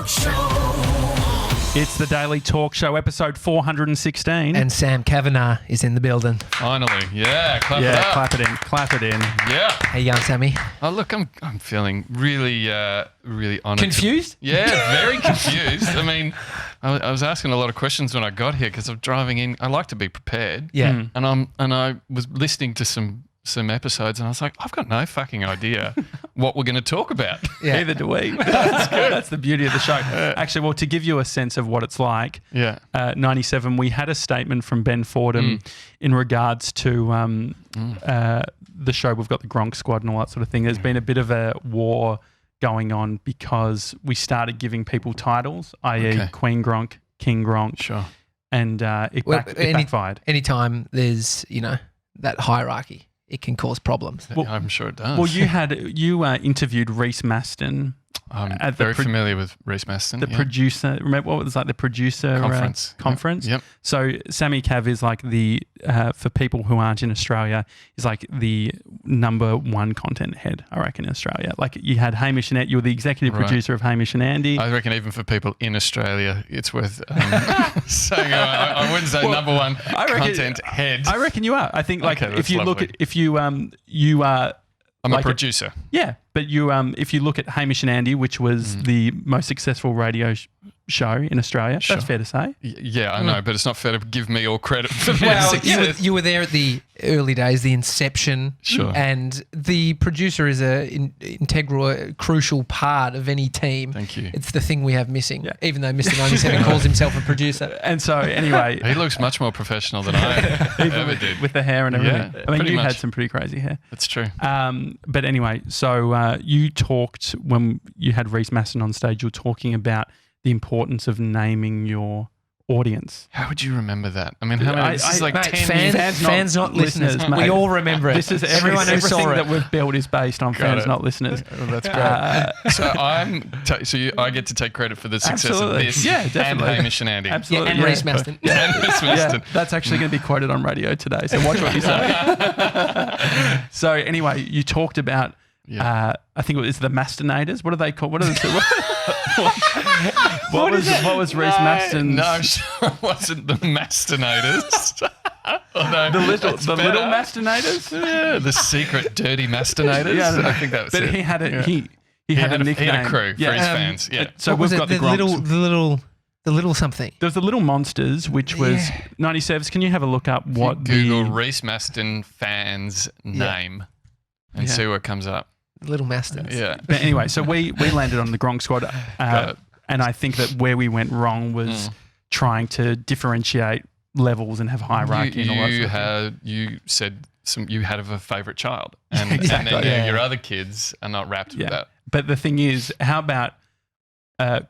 Talk Show. It's the Daily Talk Show, episode 416. And Sam Cavanagh is in the building. Finally, yeah, clap it up. Clap it in. Yeah. How you going, Sammy? Oh, look, I'm feeling really honoured. Confused? Yeah, very confused. I mean, I was asking a lot of questions when I got here because I'm driving in. I like to be prepared. Yeah. And I was listening to some episodes and I was like, I've got no fucking idea what we're going to talk about. Yeah. Neither do we. That's good. That's the beauty of the show. Actually, well, to give you a sense of what it's like, 97, we had a statement from Ben Fordham in regards to the show. We've got the Gronk Squad and all that sort of thing. There's been a bit of a war going on because we started giving people titles, i.e. Queen Gronk, King Gronk. Sure. And it backfired. Anytime there's, that hierarchy, it can cause problems. Well, I'm sure it does. Well, you interviewed Reece Maston. I'm very familiar with Reece Maston. The producer, remember what was like the producer conference? Yep. So Sammy Cav is like the, for people who aren't in Australia, is like the number one content head, I reckon, in Australia. Like you had Hamish and Andy, you were the executive producer of Hamish and Andy. I reckon even for people in Australia, it's worth saying I wouldn't say number one content head. I reckon you are. I think like if you look at, you are. I'm a producer. Yeah, but you if you look at Hamish and Andy, which was the most successful radio show in Australia, that's fair to say. Yeah, I know, but it's not fair to give me all credit for Well, success. you were there at the early days, the inception. Sure. And the producer is an integral, crucial part of any team. Thank you. It's the thing we have missing, even though Mr. 97 calls himself a producer. And so, anyway. He looks much more professional than I ever did. With the hair and everything. Yeah, I mean, you much. had some pretty crazy hair. That's true. But anyway, so you talked, when you had Reece Maston on stage, you were talking about the importance of naming your audience. How would you remember that? I mean, how many? This is like mate, 10 years. fans, not listeners. Mate. We all remember it. This is everyone who saw everything it. that we've built is based on fans, not listeners. Oh, that's great. So I get to take credit for the success of this. Yeah, definitely. And Hamish and Andy. Absolutely. And Reece Maston. And Reece Maston. That's actually going to be quoted on radio today. So watch what you say. So anyway, you talked about. I think it's the Mastonators. What are they called? What are what was Reece Maston's? No, I'm sure it wasn't the Mastonators. The little Mastonators? Yeah, the secret dirty Mastonators. Yeah, I think that was but it. he had a he had a nickname. He had a crew for his fans. Yeah. So we've got the little something. There's the Little Monsters, which was 97s. Can you have a look up what Google Reece Maston fans name and see what comes up? Little Mastons. Yeah. But anyway, so we landed on the Gronk Squad, and I think that where we went wrong was trying to differentiate levels and have hierarchy and all that sort of thing. You said you had a favourite child, and, Exactly. and then your other kids are not wrapped with that. But the thing is, how about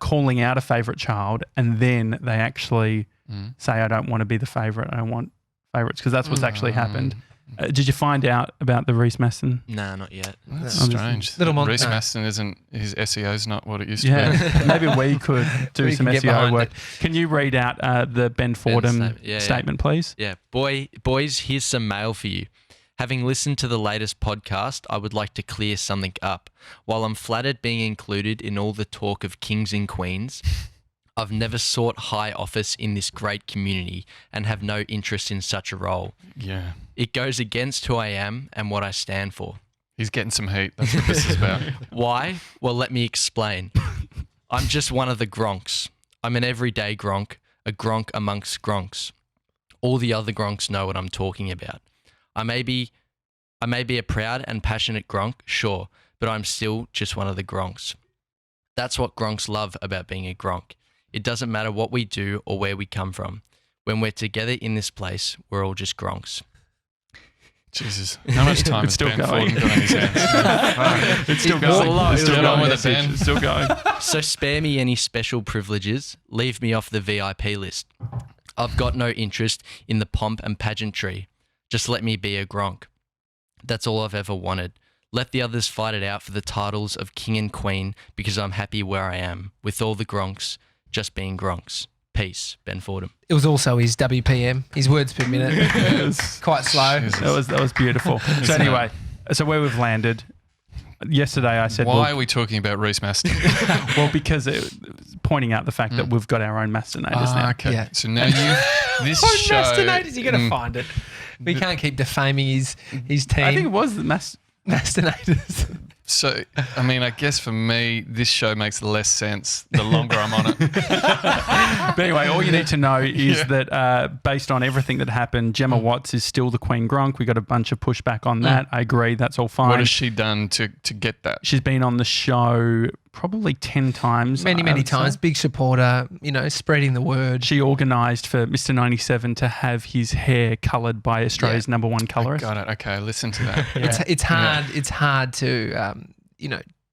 calling out a favourite child and then they actually say, I don't want to be the favourite, I don't want favourites, because that's what's actually happened. Did you find out about the Reece Maston? Nah, not yet. That's strange. Reece Maston isn't, his SEO's not what it used to be. Maybe we could do some SEO work. Can you read out the Ben Fordham statement, please? Yeah. Boys, here's some mail for you. Having listened to the latest podcast, I would like to clear something up. While I'm flattered being included in all the talk of kings and queens, I've never sought high office in this great community and have no interest in such a role. Yeah. It goes against who I am and what I stand for. He's getting some heat. That's what this is about. Why? Well, let me explain. I'm just one of the Gronks. I'm an everyday Gronk, a Gronk amongst Gronks. All the other Gronks know what I'm talking about. I may be a proud and passionate Gronk, sure, but I'm still just one of the Gronks. That's what Gronks love about being a Gronk. It doesn't matter what we do or where we come from. When we're together in this place, we're all just Gronks. Jesus. How much time has Ben Fordham got on his hands? It's still going. It's still going. So spare me any special privileges. Leave me off the VIP list. I've got no interest in the pomp and pageantry. Just let me be a Gronk. That's all I've ever wanted. Let the others fight it out for the titles of King and Queen because I'm happy where I am, with all the Gronks, just being Gronks. Peace, Ben Fordham. It was also his WPM, his words per minute. It was quite slow. That was beautiful. So anyway, so where we've landed. Yesterday I said, why are we talking about Reece Maston? Well, because pointing out the fact that we've got our own mastinators now. Okay. Yeah. So now this Oh, show. mastinators, you got to find it. We can't keep defaming his team. I think it was the mastinators. So, I mean, I guess for me, this show makes less sense the longer I'm on it. But anyway, all you need to know is that based on everything that happened, Gemma Watts is still the Queen Gronk. We got a bunch of pushback on that. I agree. That's all fine. What has she done to get that? She's been on the show probably 10 times. Many times. Big supporter, spreading the word. She organised for Mr. 97 to have his hair coloured by Australia's number one colourist. Got it. Okay, listen to that. It's hard. It's hard to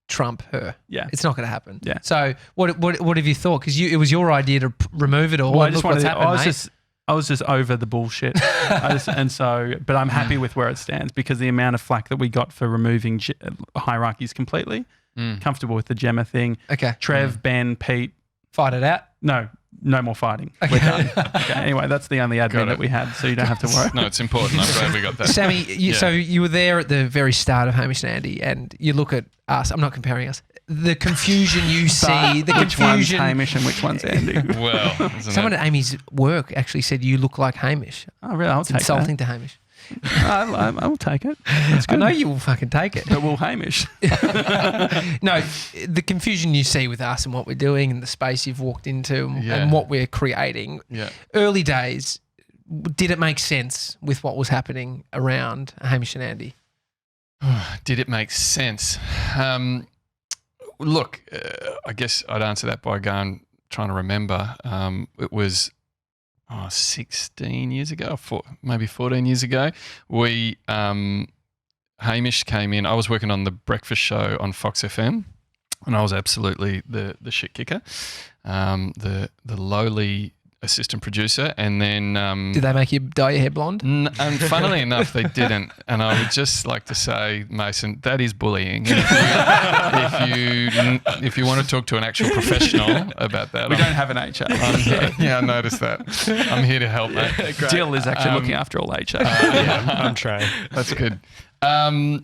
trump her. Yeah, it's not going to happen. Yeah. So what have you thought? Because it was your idea to remove it all. Well, and look what's happened, I was just over the bullshit, but I'm happy with where it stands because the amount of flack that we got for removing hierarchies completely. Comfortable with the Gemma thing. Okay. Trev, Ben, Pete. Fight it out? No more fighting. Okay. We're done. Okay. Anyway, that's the only admin that we had, so you don't have to worry. No, it's important. I'm glad we got that. Sammy, so you were there at the very start of Hamish and Andy, and you look at us. I'm not comparing us. The confusion you see, the which confusion. Which one's Hamish and which one's Andy? Well, someone at Amy's work actually said you look like Hamish. Oh, really? I'll it's take insulting that. to Hamish. I'll take it. I know you will fucking take it. But we'll Hamish. No, the confusion you see with us and what we're doing and the space you've walked into and what we're creating. Yeah. Early days, did it make sense with what was happening around Hamish and Andy? Did it make sense? Look, I guess I'd answer that by trying to remember. It was 16 years ago, maybe 14 years ago. Hamish came in. I was working on the breakfast show on Fox FM, and I was absolutely the shit kicker, the lowly assistant producer. And then did they make you dye your hair blonde? And funnily enough, they didn't. And I would just like to say, Mason, that is bullying. If you want to talk to an actual professional about that, we don't have an HR. I noticed that. I'm here to help, mate. Jill is actually looking after all HR. I'm trained. That's good. So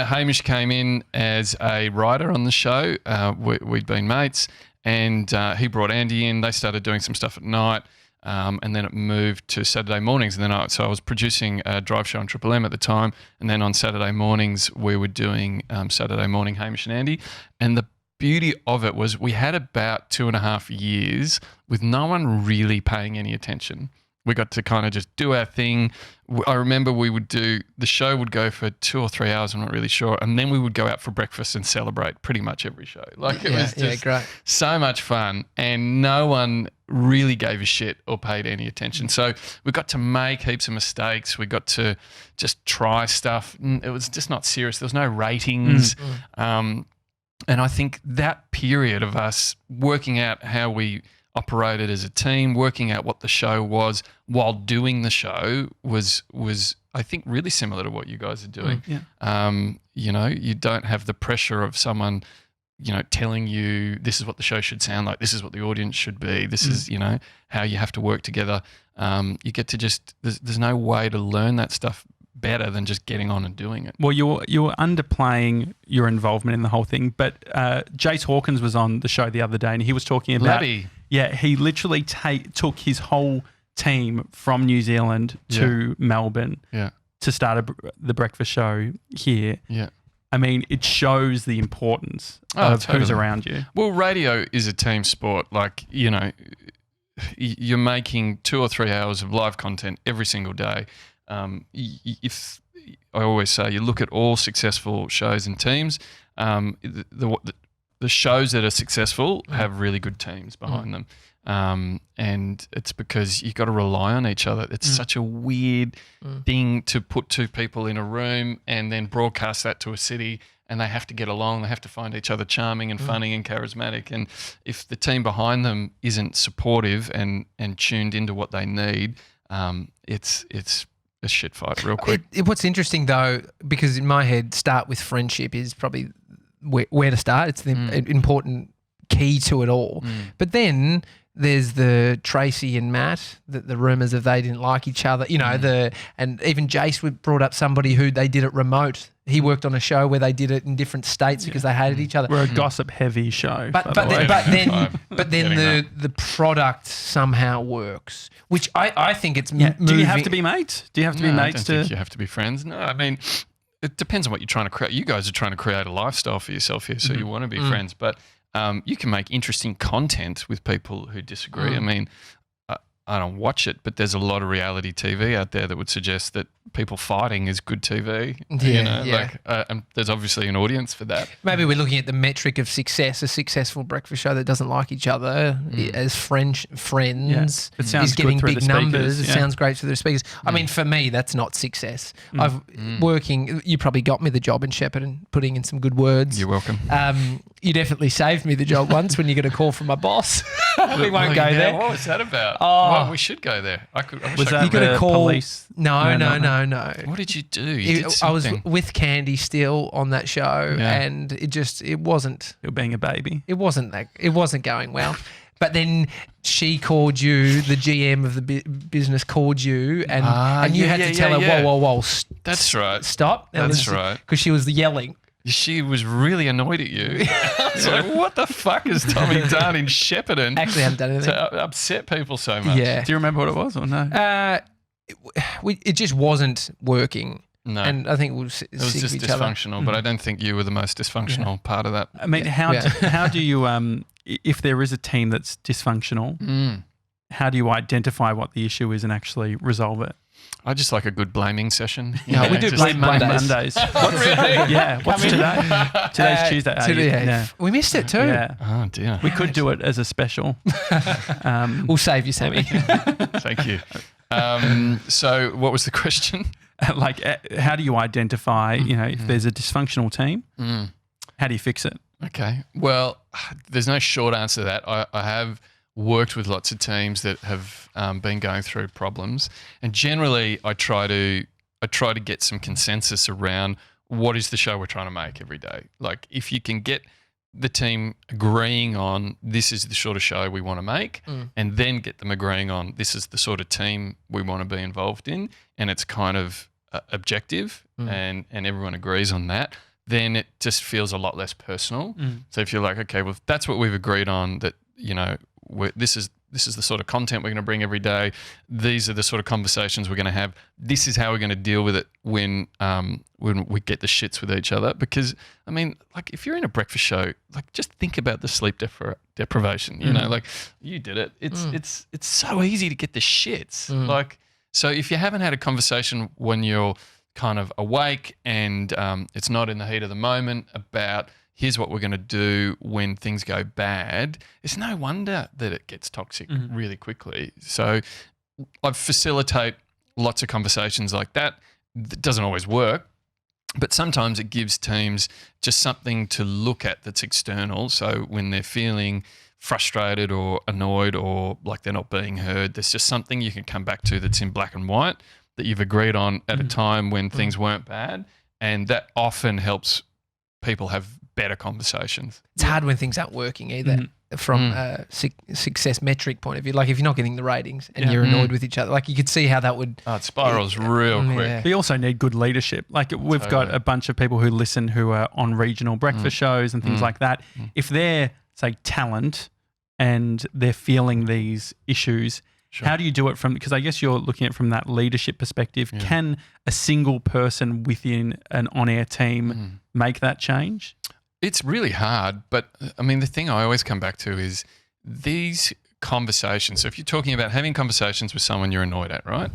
Hamish came in as a writer on the show. We'd been mates. And he brought Andy in. They started doing some stuff at night, and then it moved to Saturday mornings. And then I was producing a drive show on Triple M at the time. And then on Saturday mornings, we were doing Saturday Morning Hamish and Andy. And the beauty of it was we had about 2.5 years with no one really paying any attention. We got to kind of just do our thing. I remember the show would go for 2 or 3 hours, I'm not really sure. And then we would go out for breakfast and celebrate pretty much every show. Like it was just great. So much fun. And no one really gave a shit or paid any attention. So we got to make heaps of mistakes. We got to just try stuff. It was just not serious. There was no ratings. And I think that period of us working out how we operated as a team, working out what the show was while doing the show was I think really similar to what you guys are doing. You don't have the pressure of someone, telling you this is what the show should sound like, this is what the audience should be, this is, how you have to work together. You get to just there's no way to learn that stuff better than just getting on and doing it. Well, you were underplaying your involvement in the whole thing, but Jace Hawkins was on the show the other day and he was talking about Laddie. Yeah, he literally took his whole team from New Zealand to Melbourne to start the breakfast show here. Yeah. I mean, it shows the importance of who's around you. Well, radio is a team sport. Like, you're making 2 or 3 hours of live content every single day. If I always say, you look at all successful shows and teams, the shows that are successful have really good teams behind them. And it's because you've got to rely on each other. It's such a weird thing to put two people in a room and then broadcast that to a city, and they have to get along. They have to find each other charming and funny and charismatic. And if the team behind them isn't supportive and tuned into what they need, it's a shit fight real quick. What's interesting though, because in my head, start with friendship is probably where to start. It's the important key to it all. But then there's the Tracy and Matt, the rumours of they didn't like each other, and even Jace brought up somebody who they did it remote He worked on a show where they did it in different states because they hated each other. We're a gossip-heavy show. But then the product somehow works, which I think it's moving. Do you have to be mates? Do you have to be No, mates I don't think you have to be friends. No, I mean, it depends on what you're trying to create. You guys are trying to create a lifestyle for yourself here, so you want to be friends. But you can make interesting content with people who disagree. I mean, I don't watch it, but there's a lot of reality TV out there that would suggest that people fighting is good TV. And there's obviously an audience for that. Maybe we're looking at the metric of success. A successful breakfast show that doesn't like each other as friends It sounds is getting good through big the numbers. speakers, It sounds great through the speakers. I mean, for me, that's not success. You probably got me the job in Shepparton, putting in some good words. You're welcome. You definitely saved me the job once when you got a call from my boss. We won't go there. What was that about? Oh. Well, we should go there. I wish Was I that You got a the call. police? No. could. What did you do? You did I was something. with Candy still on that show, Yeah. and it wasn't. You're being a baby. It wasn't going well. But then she called you, the GM of the business called you, and you had to tell her, whoa, That's right. stop. That's right. Because she was yelling. She was really annoyed at you. It's like, what the fuck has Tommy done in Shepparton Actually, haven't done anything. to upset people so much? Yeah. Do you remember what it was or no? It just wasn't working. No. And I think we were sick It was of just each other. dysfunctional, but I don't think you were the most dysfunctional part of that. I mean, how do you if there is a team that's dysfunctional, how do you identify what the issue is and actually resolve it? I just like a good blaming session. No, we do blame Mondays. Really? Yeah. What's today? Today's Tuesday. Yeah. We missed it too. Yeah. Oh dear. We could do it as a special. We'll save you, Sammy. Thank you. So what was the question? How do you identify, if there's a dysfunctional team, how do you fix it? Okay. Well, there's no short answer to that. I have worked with lots of teams that have been going through problems, and generally I try to get some consensus around what is the show we're trying to make every day. Like, if you can get the team agreeing on this is the sort of show we want to make, and then get them agreeing on this is the sort of team we want to be involved in, and it's kind of objective and everyone agrees on that, then it just feels a lot less personal. So if you're like, okay, well, that's what we've agreed on, that, this is the sort of content we're going to bring every day. These are the sort of conversations we're going to have. This is how we're going to deal with it when we get the shits with each other. Because, I mean, like, if you're in a breakfast show, like, just think about the sleep deprivation. Like, you did it. It's so easy to get the shits. Like, so if you haven't had a conversation when you're kind of awake and it's not in the heat of the moment about here's what we're going to do when things go bad, it's no wonder that it gets toxic really quickly. So I facilitate lots of conversations like that. It doesn't always work, but sometimes it gives teams just something to look at that's external. So when they're feeling frustrated or annoyed or like they're not being heard, there's just something you can come back to that's in black and white that you've agreed on at a time when things weren't bad. And that often helps people have better conversations. It's hard when things aren't working either from a success metric point of view. Like, if you're not getting the ratings and you're annoyed with each other, like, you could see how that would... Oh, it spirals real quick. Yeah. We also need good leadership. Like, we've got a bunch of people who listen who are on regional breakfast shows and things like that. If they're, say, talent and they're feeling these issues, how do you do it from... Because I guess you're looking at it from that leadership perspective. Yeah. Can a single person within an on-air team make that change? It's really hard, but I mean, the thing I always come back to is these conversations. So if you're talking about having conversations with someone you're annoyed at, right?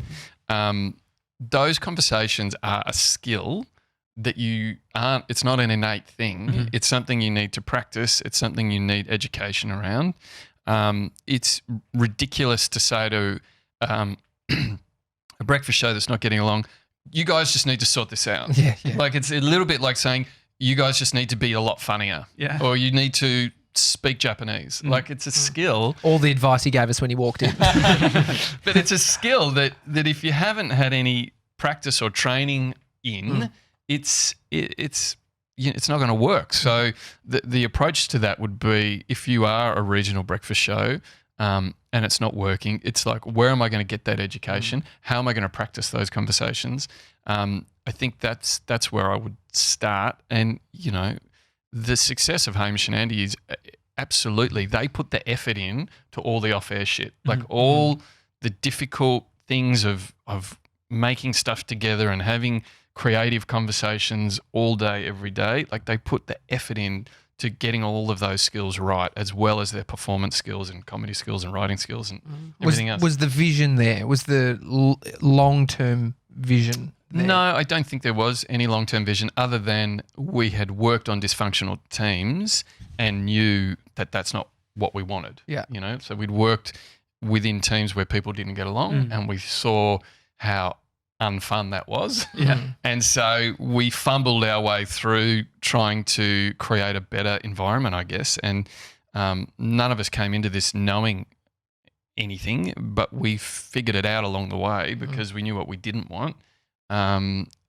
Those conversations are a skill that it's not an innate thing. It's something you need to practice. It's something you need education around. It's ridiculous to say to a breakfast show that's not getting along, you guys just need to sort this out. Yeah. Like, it's a little bit like saying, you guys just need to be a lot funnier. Yeah. Or you need to speak Japanese. Like, it's a skill. All the advice he gave us when he walked in. But it's a skill that if you haven't had any practice or training in, it's not going to work. So the approach to that would be, if you are a regional breakfast show and it's not working, it's like, where am I going to get that education? How am I going to practice those conversations? I think that's where I would start. And, you know, the success of Hamish and Andy is absolutely, they put the effort in to all the off-air shit. Like all the difficult things of making stuff together and having creative conversations all day, every day. Like they put the effort in to getting all of those skills right, as well as their performance skills and comedy skills and writing skills and everything else. Was the vision there? Was the long-term vision there? No, I don't think there was any long-term vision other than we had worked on dysfunctional teams and knew that that's not what we wanted. Yeah. You know, so we'd worked within teams where people didn't get along and we saw how unfun that was. Yeah. And so we fumbled our way through trying to create a better environment, I guess. And none of us came into this knowing anything, but we figured it out along the way because we knew what we didn't want.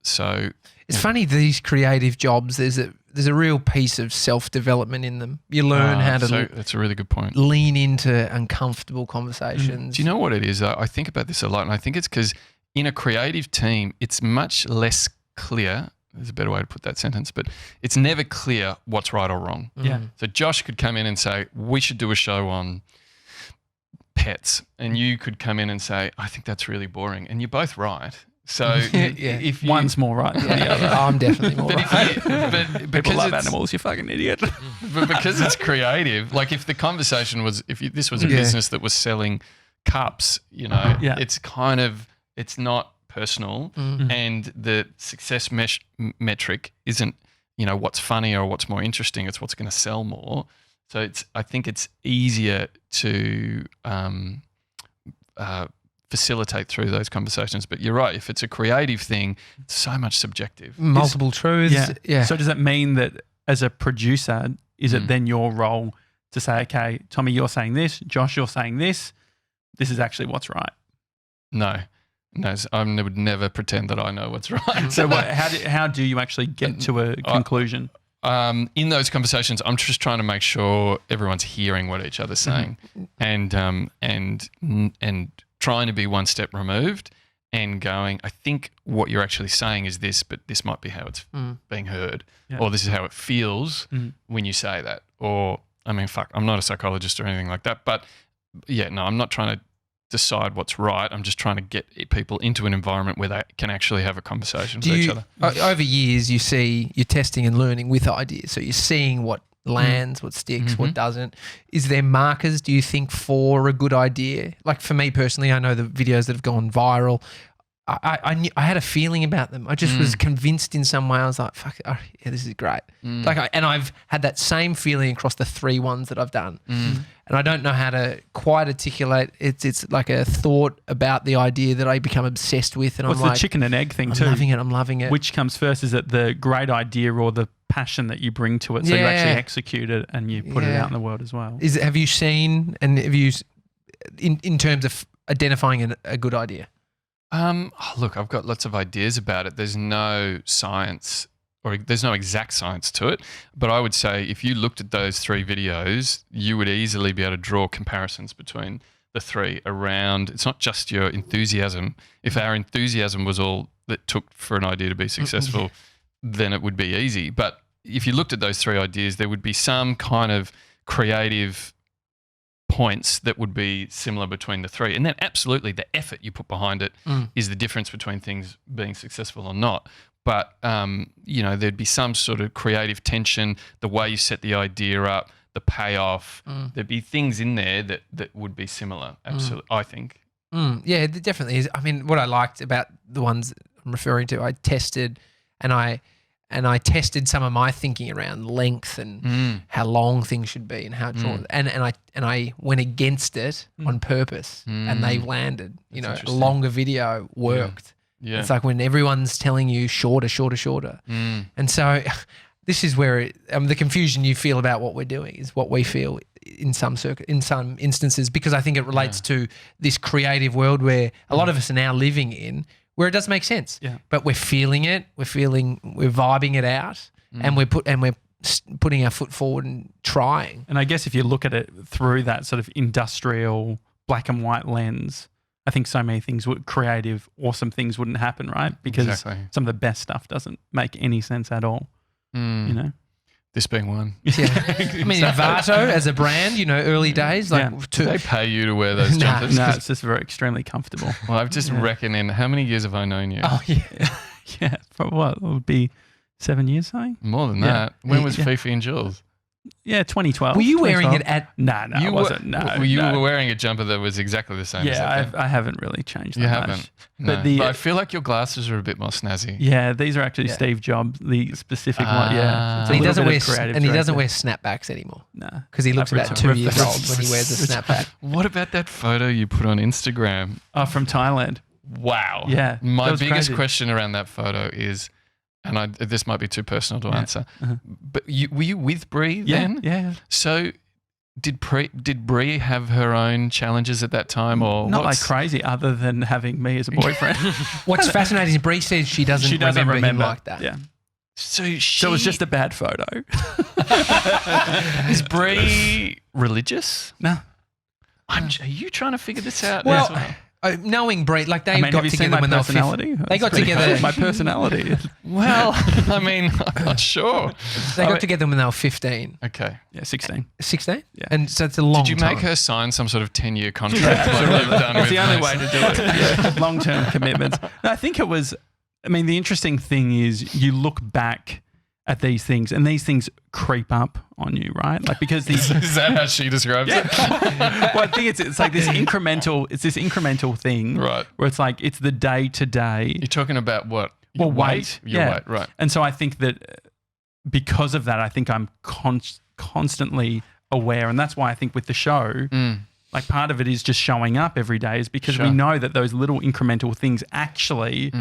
So it's funny, these creative jobs, there's a real piece of self-development in them. You learn how to that's a really good point. lean into uncomfortable conversations. Do you know what it is? I think about this a lot, and I think it's because in a creative team, it's much less clear. There's a better way to put that sentence, but it's never clear what's right or wrong. Yeah. So Josh could come in and say, we should do a show on pets. And you could come in and say, I think that's really boring. And you're both right. So if you, One's more right than the other. I'm definitely more but right. but People because love it's- animals, you fucking idiot. But because it's creative, like if the conversation was, this was a business that was selling cups, you know, it's kind of, it's not personal, and the success metric isn't, you know, what's funny or what's more interesting. It's what's going to sell more. So I think it's easier to facilitate through those conversations. But you're right. If it's a creative thing, it's so much subjective. Multiple truths. Yeah. So does that mean that as a producer, is it then your role to say, okay, Tommy, you're saying this, Josh, you're saying this. This is actually what's right. No, I would never pretend that I know what's right. So how do you actually get to a conclusion? In those conversations, I'm just trying to make sure everyone's hearing what each other's saying, and trying to be one step removed and going, I think what you're actually saying is this, but this might be how it's being heard, or this is how it feels when you say that. Or, I mean, I'm not a psychologist or anything like that, but I'm not trying to decide what's right. I'm just trying to get people into an environment where they can actually have a conversation with each other. Over years, you're testing and learning with ideas. So you're seeing what lands, what sticks, what doesn't. Is there markers, do you think, for a good idea? Like for me personally, I know the videos that have gone viral, I had a feeling about them. I just was convinced in some way. I was like, fuck, this is great. And I've had that same feeling across the 3 ones that I've done. And I don't know how to quite articulate. It's like a thought about the idea that I become obsessed with. And What's I'm like, the chicken and egg thing I'm too? I'm loving it. Which comes first? Is it the great idea or the passion that you bring to it? So you actually execute it and you put it out in the world as well. Have you seen, and have you, in terms of identifying a good idea? Look, I've got lots of ideas about it. There's no science or there's no exact science to it, but I would say if you looked at those 3 videos, you would easily be able to draw comparisons between the 3 around. It's not just your enthusiasm. If our enthusiasm was all that took for an idea to be successful, then it would be easy. But if you looked at those 3 ideas, there would be some kind of creative points that would be similar between the 3. And then absolutely the effort you put behind it is the difference between things being successful or not. But, you know, there'd be some sort of creative tension, the way you set the idea up, the payoff. There'd be things in there that would be similar, absolutely, I think. Yeah, it definitely is. I mean, what I liked about the ones I'm referring to, I tested and I tested some of my thinking around length and how long things should be and how drawn. And I went against it on purpose, and they landed. You know, a longer video worked. Yeah. It's like when everyone's telling you shorter. And so this is where the confusion you feel about what we're doing is what we feel in some instances, because I think it relates to this creative world where a lot of us are now living in, where it does make sense. Yeah. But we're feeling it, we're vibing it out, and we're putting our foot forward and trying. And I guess if you look at it through that sort of industrial black and white lens, I think so many things, creative, awesome things wouldn't happen, right? Because Exactly. some of the best stuff doesn't make any sense at all, you know? This being one. Yeah. I mean, Vato as a brand, early days, like Yeah. Do they pay you to wear those Nah. jumpers? No, it's just very extremely comfortable. Well, I've just reckoned in how many years have I known you? oh yeah. Yeah, for what? It would be 7 years, something? More than Yeah. that. When was Yeah. Fifi and Jules? Yeah, 2012. Were you wearing 2012. it at? No, I wasn't. No, You no. were wearing a jumper that was exactly the same as Yeah, that. I haven't really changed that You much. haven't. But No. But I feel like your glasses are a bit more snazzy. Yeah, these are actually Yeah. Steve Jobs, the specific one. Yeah, it's a And he little doesn't bit wear of creative and he choice doesn't there. wear snapbacks anymore No, because he looks I've about returned- 2 years old when he wears a snapback. What about that photo you put on Instagram? Oh, from Thailand. Wow. Yeah, My that was biggest crazy. question around that photo is, and this might be too personal to answer, but were you with Bree Yeah, then? yeah. So did Bree have her own challenges at that time, or Not like what's- crazy, other than having me as a boyfriend. What's fascinating is Bree says she doesn't remember him like that. Yeah. So So it was just a bad photo. Is Bree religious? No. Are you trying to figure this out? Well, as knowing Bree, like they I mean, got have you seen together my when they were 15. personality? They got together. My personality. well, I mean, I'm not sure. They got together when they were 15, Okay. Yeah, 16. 16. Yeah. And so it's a long Did you time. make her sign some sort of 10-year contract like you've done It's with the only way Mason? to do it. Yeah. Long-term commitments. No, I think it was. I mean, the interesting thing is you look back at these things, and these things creep up on you, right? Like because these. Is that how she describes it? Well, I think it's like this incremental. It's this incremental thing, Right. Where it's like it's the day to day. You're talking about what? Well, Your weight. Your Yeah. weight, right. And so I think that because of that, I think I'm constantly aware, and that's why I think with the show. Like part of it is just showing up every day is because we Sure. know that those little incremental things actually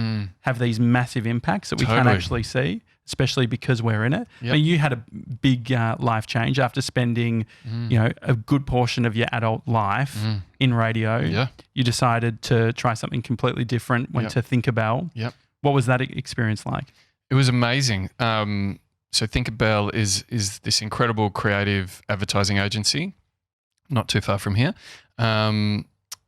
have these massive impacts that we can't Totally. actually see, especially because we're in it. Yep. I mean, you had a big life change after spending, a good portion of your adult life in radio. Yeah. You decided to try something completely different, went to Thinkerbell. Yep. What was that experience like? It was amazing. So Thinkerbell is this incredible creative advertising agency, not too far from here.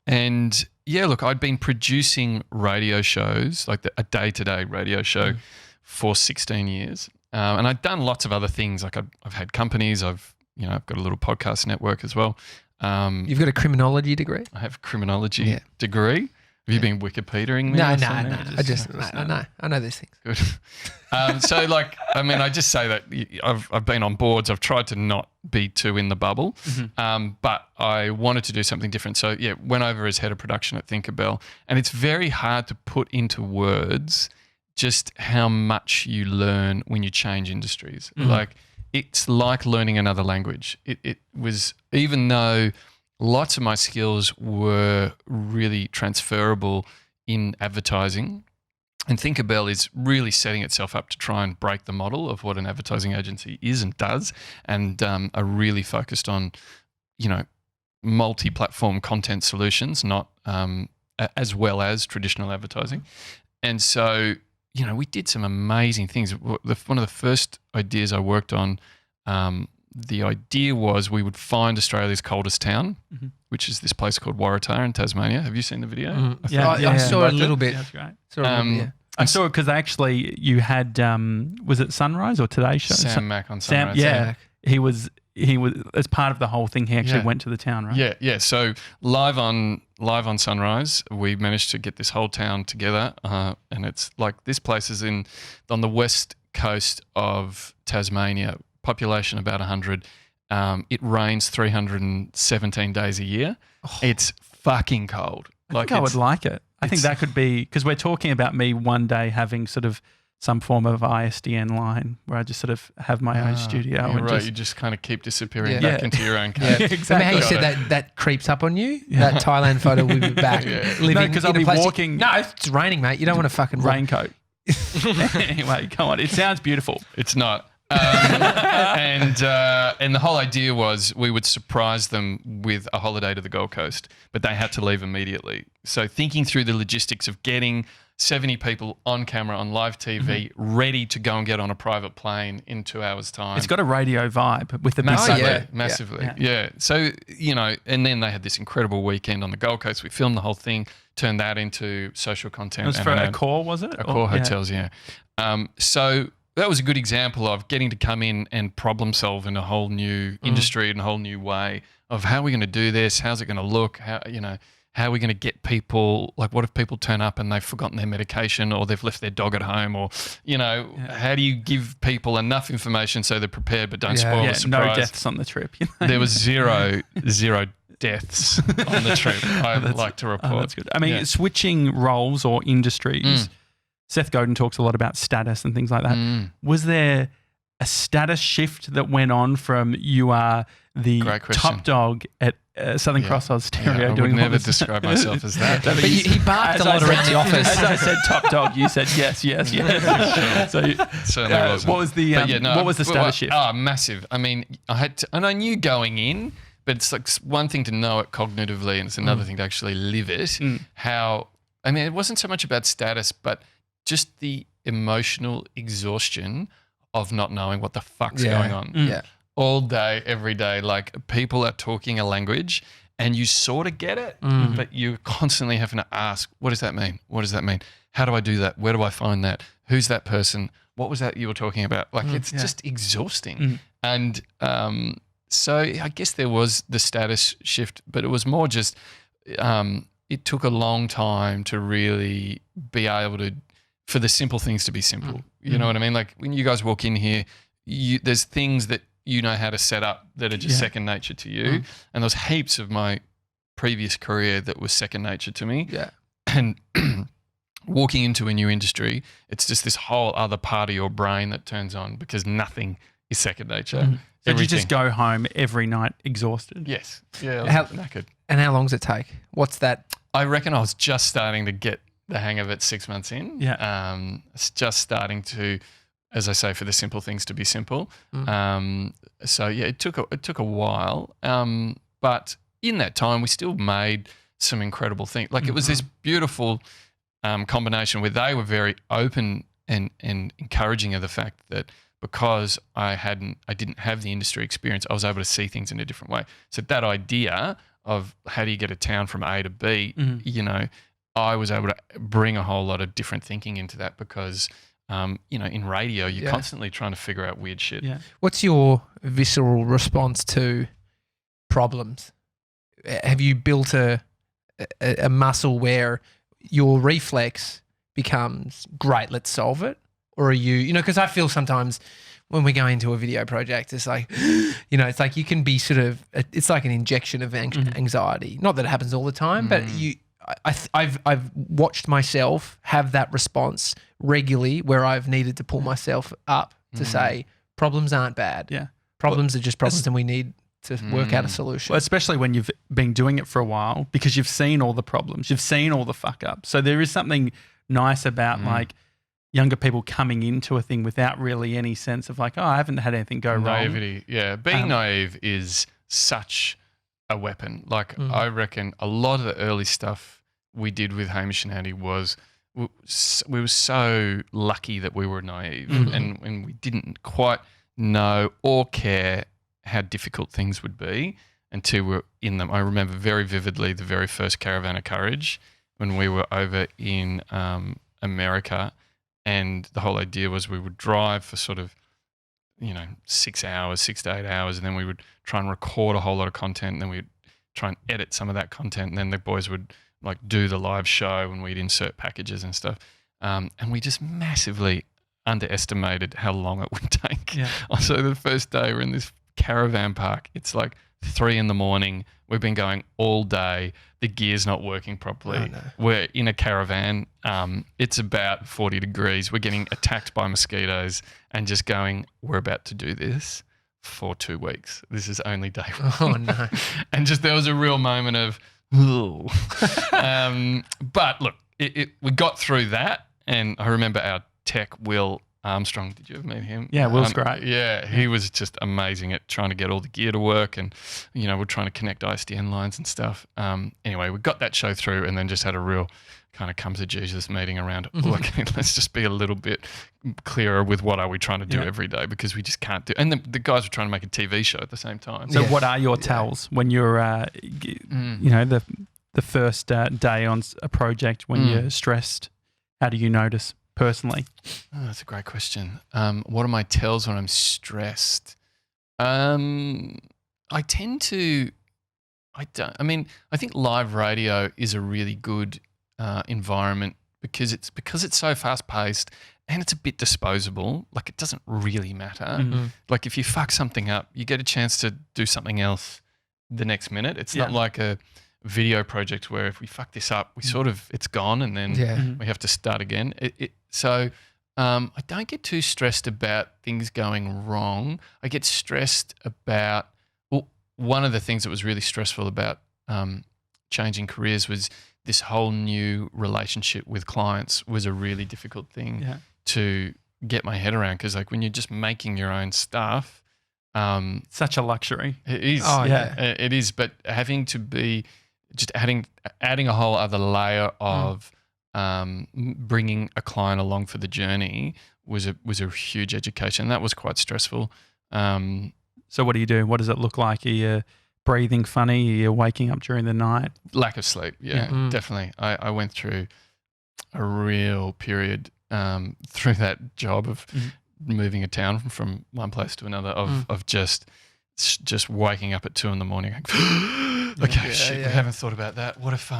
And yeah, look, I'd been producing radio shows, like a day-to-day radio show for 16 years. And I'd done lots of other things. Like I've had companies, I've got a little podcast network as well. You've got a criminology degree? I have a criminology degree. Have you been Wikipediaing me? No, or no, something? no. I know these things. Good. So, like, I mean, I just say that I've been on boards. I've tried to not be too in the bubble, but I wanted to do something different. So, yeah, went over as head of production at Thinkerbell, and it's very hard to put into words just how much you learn when you change industries. Like, it's like learning another language. It was, even though lots of my skills were really transferable in advertising. And Thinkerbell is really setting itself up to try and break the model of what an advertising agency is and does, and are really focused on, multi-platform content solutions, not as well as traditional advertising. And so, we did some amazing things. One of the first ideas I worked on, the idea was we would find Australia's coldest town, which is this place called Waratah in Tasmania. Have you seen the video? I saw a little bit. That's great. Yeah. I saw it because actually you had, was it Sunrise or Today Show? Sam Mack on Sunrise. Yeah, he was as part of the part thing. He actually went to the town, right? Yeah. So live on Sunrise, we managed to get this whole town together, and it's like this place is on the west coast of Tasmania. Population about 100. It rains 317 days a year. It's fucking cold. I think I would like it. I think that could be, because we're talking about me one day having sort of some form of ISDN line where I just sort of have my own studio. Yeah, and right. You just kind of keep disappearing Yeah. back into your own cave. exactly. Remember how you said that creeps up on you? That Thailand photo will be back. Living No, 'cause I'll in a be place- walking- No, it's raining, mate. You don't want to fucking Raincoat. Anyway, come on. It sounds beautiful. It's not. And the whole idea was we would surprise them with a holiday to the Gold Coast, but they had to leave immediately. So thinking through the logistics of getting 70 people on camera on live TV, ready to go and get on a private plane in 2 hours' time. It's got a radio vibe with the big Massively. So, and then they had this incredible weekend on the Gold Coast. We filmed the whole thing, turned that into social content. It was for Accor, was it? Accor Hotels, so that was a good example of getting to come in and problem solve in a whole new industry and a whole new way of how are we going to do this? How's it going to look? How are we going to get people, like what if people turn up and they've forgotten their medication or they've left their dog at home or, how do you give people enough information so they're prepared but don't spoil the surprise? No deaths on the trip. There was zero deaths on the trip, I'd like to report. That's good. I mean, switching roles or industries, Seth Godin talks a lot about status and things like that. Was there a status shift that went on from you are the top dog at Southern Cross Oz Stereo I doing would never describe myself as that. But he barked a lot around the office. As I said top dog, you said yes. So certainly wasn't. What was the status shift? Oh, massive. I mean, and I knew going in, but it's like one thing to know it cognitively and it's another thing to actually live it. It wasn't so much about status, but just the emotional exhaustion of not knowing what the fuck's going on. Yeah. All day, every day, like people are talking a language and you sort of get it, but you're constantly having to ask, what does that mean? What does that mean? How do I do that? Where do I find that? Who's that person? What was that you were talking about? Like it's just exhausting. And so I guess there was the status shift, but it was more just it took a long time to really be able to, for the simple things to be simple. You know what I mean? Like when you guys walk in here, there's things that you know how to set up that are just second nature to you. And there's heaps of my previous career that was second nature to me. Yeah. And walking into a new industry, it's just this whole other part of your brain that turns on because nothing is second nature. So you just go home every night exhausted? Yes. Yeah. Knackered. And how long does it take? What's that? I reckon I was just starting to get the hang of it 6 months in. Yeah. It's just starting to, as I say, for the simple things to be simple. So it took a while. But in that time, we still made some incredible things. Like it was this beautiful combination where they were very open and encouraging of the fact that because I didn't have the industry experience, I was able to see things in a different way. So that idea of how do you get a town from A to B, I was able to bring a whole lot of different thinking into that because, in radio, you're constantly trying to figure out weird shit. Yeah. What's your visceral response to problems? Have you built a muscle where your reflex becomes, great, let's solve it? Or are you, because I feel sometimes when we go into a video project, it's like, it's like you can be sort of, it's like an injection of anxiety. Not that it happens all the time, but I've watched myself have that response regularly where I've needed to pull myself up to say problems aren't bad. Yeah. Problems are just problems and we need to work out a solution. Well, especially when you've been doing it for a while because you've seen all the problems, you've seen all the fuck ups. So there is something nice about like younger people coming into a thing without really any sense of like, I haven't had anything go wrong. Naivety, yeah. Being naive is such a weapon. Like I reckon a lot of the early stuff we did with Hamish and Andy was we were so lucky that we were naive and we didn't quite know or care how difficult things would be until we were in them. I remember very vividly the very first Caravan of Courage when we were over in America, and the whole idea was we would drive for sort of 6 to 8 hours, and then we would try and record a whole lot of content, and then we'd try and edit some of that content, and then the boys would like do the live show and we'd insert packages and stuff. And we just massively underestimated how long it would take. Yeah. So the first day we're in this caravan park, it's like 3 a.m. We've been going all day. The gear's not working properly. Oh, no. We're in a caravan. It's about 40 degrees. We're getting attacked by mosquitoes and just going, we're about to do this for 2 weeks. This is only day 1. Oh, no. And just there was a real moment of, ooh. But look, we got through that. And I remember our tech, Will, Armstrong. Did you ever meet him? Yeah, Will's great. Yeah, he was just amazing at trying to get all the gear to work, and we're trying to connect ISDN lines and stuff. Anyway, we got that show through, and then just had a real kind of come to Jesus meeting around. Okay, let's just be a little bit clearer with what are we trying to do every day, because we just can't do. And the guys were trying to make a TV show at the same time. So, what are your tells when you're, the first day on a project when you're stressed? How do you notice personally? Oh, that's a great question. What are my tells when I'm stressed? I think live radio is a really good environment because it's so fast paced and it's a bit disposable. Like, it doesn't really matter. Mm-hmm. Like, if you fuck something up, you get a chance to do something else the next minute. It's not like a video project where if we fuck this up, we sort of, it's gone, and then we have to start again. So I don't get too stressed about things going wrong. I get stressed about, one of the things that was really stressful about changing careers was this whole new relationship with clients was a really difficult thing to get my head around, because like when you're just making your own stuff, such a luxury. it is. Oh, yeah. It is. But having to be just adding a whole other layer of bringing a client along for the journey was a huge education. That was quite stressful. So what do you do? What does it look like? Are you breathing funny? Are you waking up during the night? Lack of sleep. Yeah. Definitely. I went through a real period through that job of moving a town from one place to another of just waking up at 2 a.m. going, okay, we haven't thought about that. What if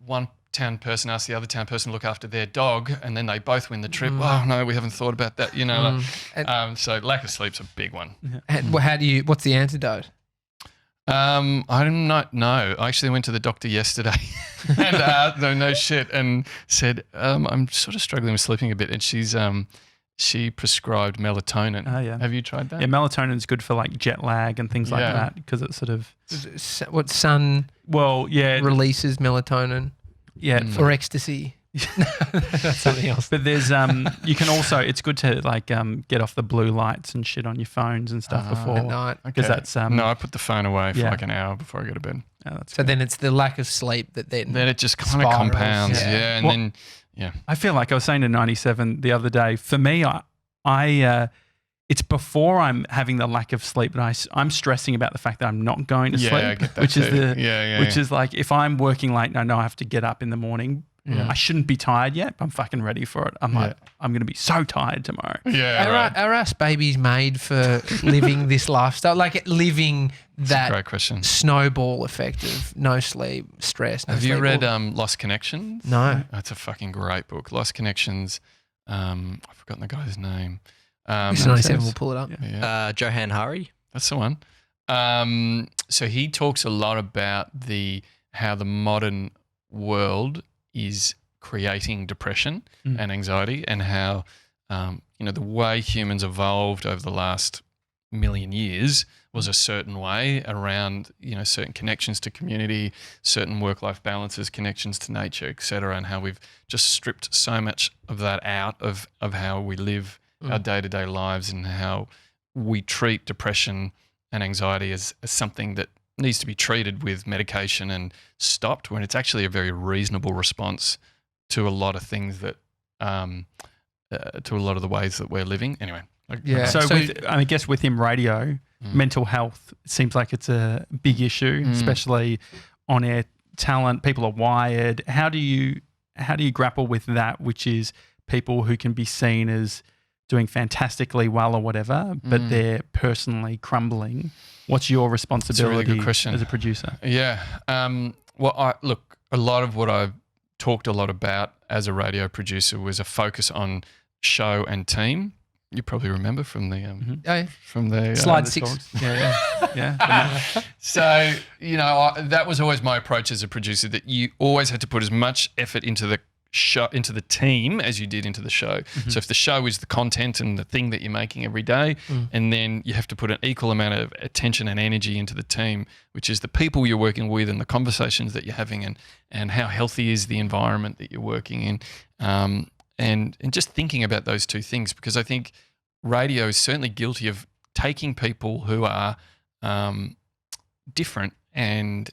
one town person asks the other town person to look after their dog, and then they both win the trip? Oh no, we haven't thought about that. So lack of sleep's a big one. And what's the antidote? I do not know. I actually went to the doctor yesterday and no shit, and said I'm sort of struggling with sleeping a bit, and she prescribed melatonin. Oh, yeah. Have you tried that? Yeah, melatonin is good for like jet lag and things like that, because it's sort of What sun releases melatonin? Yeah, or ecstasy. That's something else. But there's you can also, it's good to like get off the blue lights and shit on your phones and stuff before at night, because that's no, I put the phone away for like an hour before I go to bed. Oh, so then it's the lack of sleep that then it just kind of compounds. And then I feel like I was saying to 97 the other day. For me, I it's before I'm having the lack of sleep, but I'm stressing about the fact that I'm not going to sleep, I get that which too. is which is like if I'm working late, I know I have to get up in the morning. Yeah. I shouldn't be tired yet, but I'm fucking ready for it. I'm like, I'm going to be so tired tomorrow. Are us babies made for living this lifestyle? Like living that great question. Snowball effect of no sleep, stress. Have you read Lost Connections? No. That's a fucking great book. Lost Connections. I've forgotten the guy's name. 97 will pull it up. Johan Hari. That's the one. So he talks a lot about how the modern world is creating depression and anxiety, and how the way humans evolved over the last million years was a certain way around certain connections to community, certain work-life balances, connections to nature, etc., and how we've just stripped so much of that out of how we live our day-to-day lives, and how we treat depression and anxiety as something that needs to be treated with medication and stopped, when it's actually a very reasonable response to a lot of things that, to a lot of the ways that we're living. Anyway. So I guess within radio, mental health seems like it's a big issue, especially on air talent. People are wired. How do you grapple with that, which is people who can be seen as doing fantastically well or whatever, but they're personally crumbling? What's your responsibility as a producer? Yeah. Well, a lot of what I've talked a lot about as a radio producer was a focus on show and team. You probably remember from the from the slide 6. Yeah. So that was always my approach as a producer, that you always had to put as much effort into the show, into the team, as you did into the show. So if the show is the content and the thing that you're making every day, and then you have to put an equal amount of attention and energy into the team, which is the people you're working with and the conversations that you're having, and how healthy is the environment that you're working in. and just thinking about those two things, because I think radio is certainly guilty of taking people who are different, and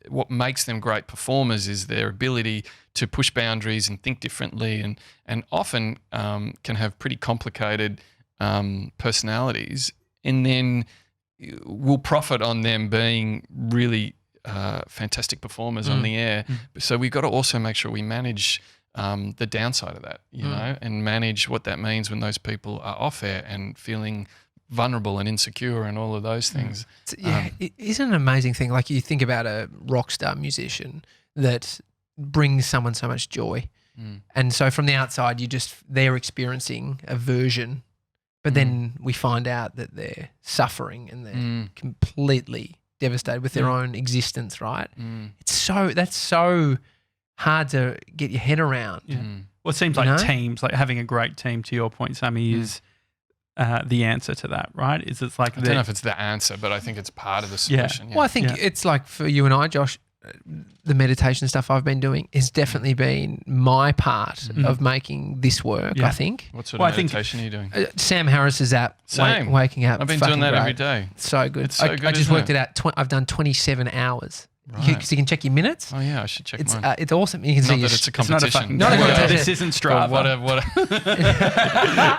what makes them great performers is their ability to push boundaries and think differently, and often can have pretty complicated personalities, and then we'll profit on them being really fantastic performers on the air. So we've got to also make sure we manage the downside of that, you know, and manage what that means when those people are off air and feeling vulnerable and insecure and all of those things. It isn't an amazing thing. Like you think about a rock star musician that brings someone so much joy. And so from the outside, they're experiencing a version, but then we find out that they're suffering and they're completely devastated with their own existence, right? That's so hard to get your head around. Well, it seems like teams, like having a great team, to your point, Sammy, is the answer to that, right? It's like I don't know if it's the answer, but I think it's part of the solution. Well, I think it's like for you and I, Josh, the meditation stuff I've been doing has definitely been my part of making this work, I think. What sort of meditation are you doing? Sam Harris's app, Same. Waking Up. I've been doing that every day. It's so good. It's so good, I just isn't worked it? it out. I've done 27 hours. Right. Because you can check your minutes. Oh yeah, I should check mine. It's awesome. You can see Not your that it's a It's not a competition. fucking Not a competition. This isn't Strava. What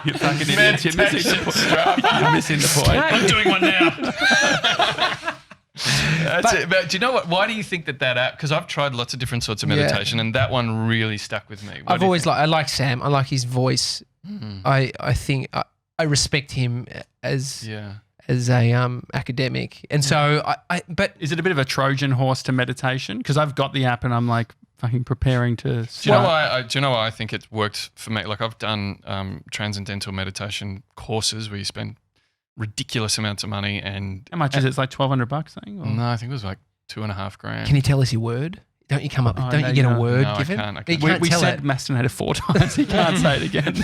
You fucking idiots. You're missing the point. You're missing the point. I'm doing one now. That's it. But do you know what? Why do you think that app? Because I've tried lots of different sorts of meditation, and that one really stuck with me. I've always I like Sam. I like his voice. I think I respect him as a academic, and so but Is it a bit of a Trojan horse to meditation? Because I've got the app and I'm like fucking preparing to start. Do you know why I think it worked for me? Like I've done transcendental meditation courses where you spend ridiculous amounts of money, and How much is it? It's like $1,200, I think? Or? no, I think it was like $2,500. can you tell us your word? Don't you come up? Oh, don't no, you get you a don't. word No, I given? can't. You We, can't we tell said it. Maston had it 4 times. He can't say it again.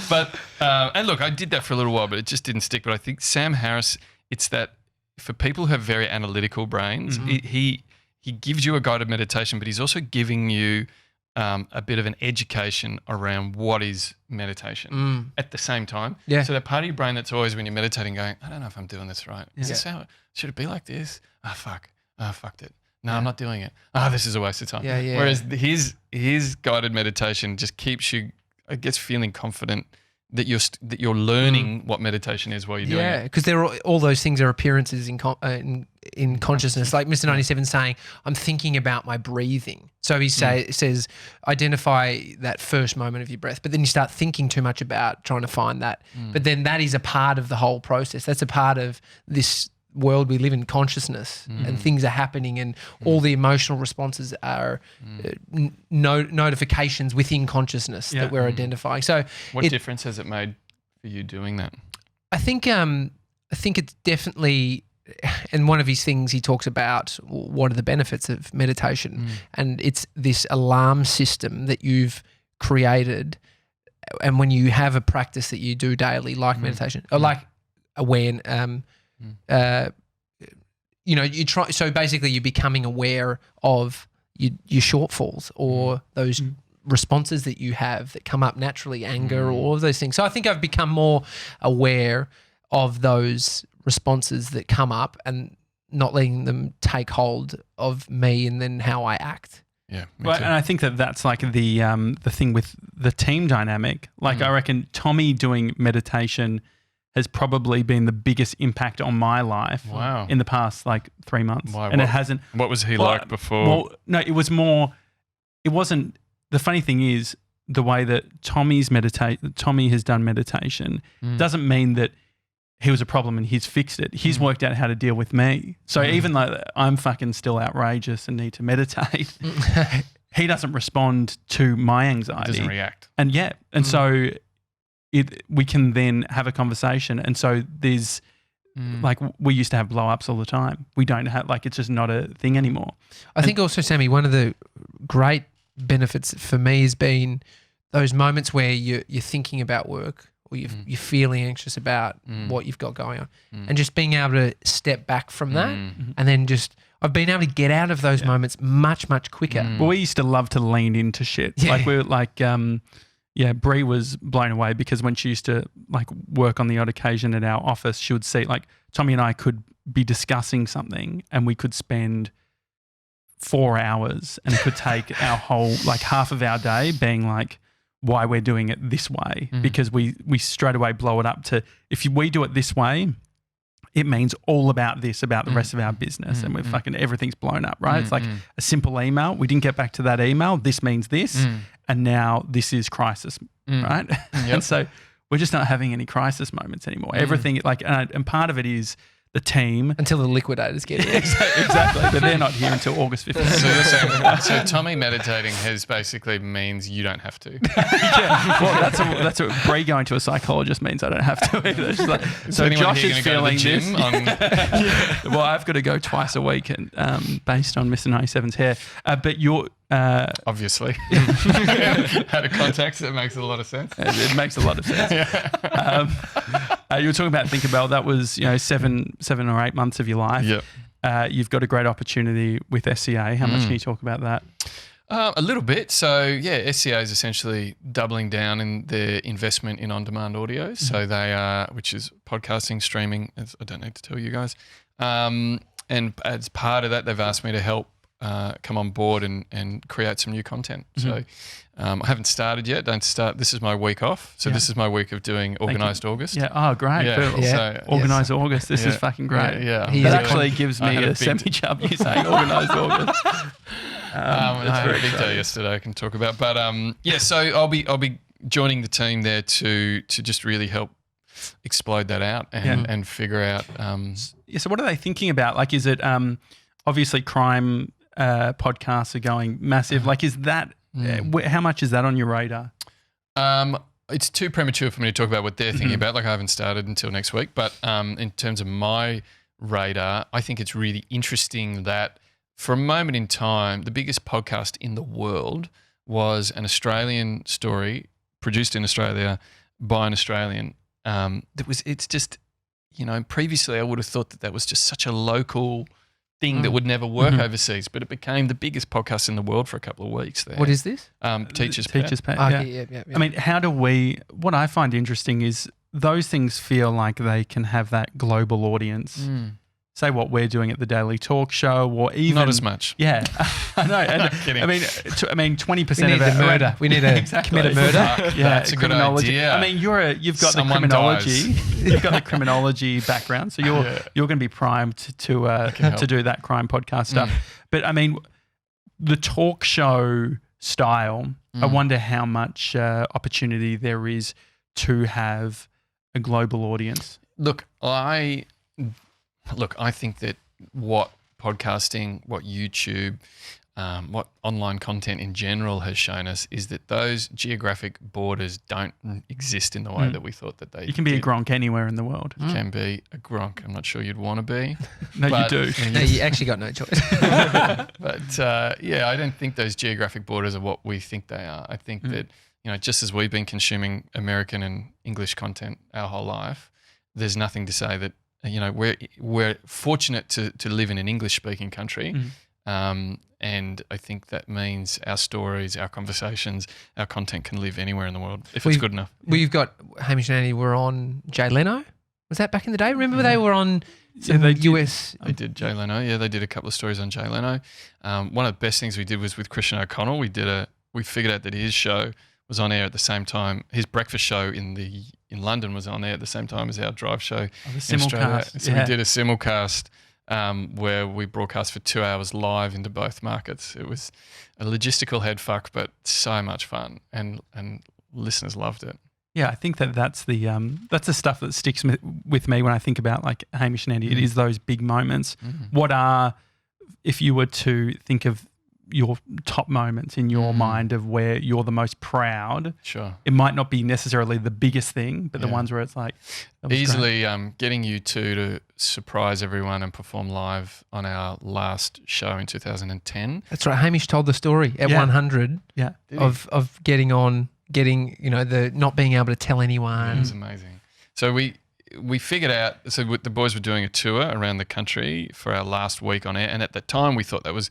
But and look, I did that for a little while, but it just didn't stick. But I think Sam Harris, it's that for people who have very analytical brains, he gives you a guided meditation, but he's also giving you a bit of an education around what is meditation at the same time. Yeah. So that part of your brain that's always when you're meditating going, I don't know if I'm doing this right. Is this how should it be like this? Fuck. I fucked it. No, I'm not doing it. This is a waste of time. Yeah, yeah. Whereas his guided meditation just keeps you, I guess, feeling confident that you're learning what meditation is while you're doing Yeah, it. because all those things are appearances in consciousness. Like Mr. 97 saying, I'm thinking about my breathing. So he says, identify that first moment of your breath, but then you start thinking too much about trying to find that. But then that is a part of the whole process. That's a part of this world we live in, consciousness, and things are happening, and all the emotional responses are notifications within consciousness that we're identifying. So What difference has it made for you doing that? I think it's definitely, and one of his things he talks about what are the benefits of meditation, and it's this alarm system that you've created, and when you have a practice that you do daily, like meditation or like you try. So basically, you're becoming aware of your shortfalls or those responses that you have that come up naturally, anger, or all of those things. So I think I've become more aware of those responses that come up and not letting them take hold of me and then how I act. Yeah. Well, and I think that's like the thing with the team dynamic. Like I reckon Tommy doing meditation has probably been the biggest impact on my life in the past like 3 months. Why? And it hasn't. What was he like before? Well, no, it was more. It wasn't. The funny thing is the way that Tommy has done meditation doesn't mean that he was a problem and he's fixed it. He's worked out how to deal with me. So even though I'm fucking still outrageous and need to meditate, he doesn't respond to my anxiety. He doesn't react. And so we can then have a conversation. And so there's like we used to have blow-ups all the time. We don't have, like, it's just not a thing anymore. I think also, Sammy, one of the great benefits for me has been those moments where you're thinking about work or you're feeling anxious about what you've got going on, and just being able to step back from that and then just I've been able to get out of those moments much, much quicker. Well, we used to love to lean into shit. Yeah. Like we were like, Brie was blown away because when she used to like work on the odd occasion at our office, she would see like Tommy and I could be discussing something and we could spend 4 hours and it could take our whole, like half of our day being like, why we're doing it this way, because we straight away blow it up to, if we do it this way, it means all about this, about the rest of our business, and we're fucking, everything's blown up, right? It's like a simple email. We didn't get back to that email. This means this, and now this is crisis, right? And so we're just not having any crisis moments anymore. Everything, like, and part of it is the team. Until the liquidators get here. Exactly, but they're not here until August 15th. So you're saying, so Tommy meditating basically means you don't have to. Well, that's what Brie going to a psychologist means. I don't have to either. She's like, so Josh is feeling this. Well, I've got to go twice a week, and based on Mr. 97's hair. But you're obviously out of context, it makes a lot of sense. It makes a lot of sense. You were talking about Thinkerbell. That was 7 or 8 months of your life. Yep. You've got a great opportunity with SCA. How much can you talk about that? A little bit. So, yeah, SCA is essentially doubling down in their investment in on-demand audio. So they are, which is podcasting, streaming, as I don't need to tell you guys. And as part of that, they've asked me to help come on board and create some new content. So I haven't started yet. This is my week off. So this is my week of doing Organised August. Yeah. Oh, great. Yeah. So, Organised August. This is fucking great. Yeah. That actually gives me a semi-chub you saying Organised August. I had a big day yesterday I can talk about. But so I'll be joining the team there to just really help explode that out and figure out. So what are they thinking about? Like, is it obviously crime podcasts are going massive. Like, is that how much is that on your radar? It's too premature for me to talk about what they're thinking about. Like, I haven't started until next week. But in terms of my radar, I think it's really interesting that for a moment in time, the biggest podcast in the world was an Australian story produced in Australia by an Australian. It's just, previously I would have thought that was just such a local thing that would never work overseas, but it became the biggest podcast in the world for a couple of weeks there. What is this? Teachers Pet. Yeah. I mean, what I find interesting is those things feel like they can have that global audience. Say what we're doing at the Daily Talk Show, or even not as much. Yeah, I know. And, kidding. I mean, 20% We need of a murder. We need to commit a murder. Yeah, that's a good idea. I mean, you've got Someone the criminology. dies. You've got the criminology background, so you're going to be primed to do that crime podcast stuff. But I mean, the talk show style. I wonder how much opportunity there is to have a global audience. Look, I think that what podcasting, what YouTube, what online content in general has shown us is that those geographic borders don't exist in the way that we thought that they You can be a Gronk anywhere in the world. You can be a Gronk. I'm not sure you'd want to be. No, you do. No, you actually got no choice. But, I don't think those geographic borders are what we think they are. I think that, just as we've been consuming American and English content our whole life, there's nothing to say that, we're fortunate to live in an English-speaking country, and I think that means our stories, our conversations, our content can live anywhere in the world if it's good enough. We've got Hamish and Andy were on Jay Leno. Was that back in the day? Remember they were on US? They did Jay Leno. Yeah, they did a couple of stories on Jay Leno. One of the best things we did was with Christian O'Connell. We figured out that his show was on air at the same time. His breakfast show in London was on air at the same time as our drive show in Australia. So we did a simulcast where we broadcast for 2 hours live into both markets. It was a logistical head fuck, but so much fun, and listeners loved it. Yeah, I think that's the stuff that sticks with me when I think about like Hamish and Andy. It is those big moments. What are, if you were to think of your top moments in your mind of where you're the most proud? Sure. It might not be necessarily the biggest thing, but the ones where it's like easily getting you two to surprise everyone and perform live on our last show in 2010. That's right. Hamish told the story at 100 of getting the not being able to tell anyone. It was amazing. So we figured out, so the boys were doing a tour around the country for our last week on air. And at the time we thought that was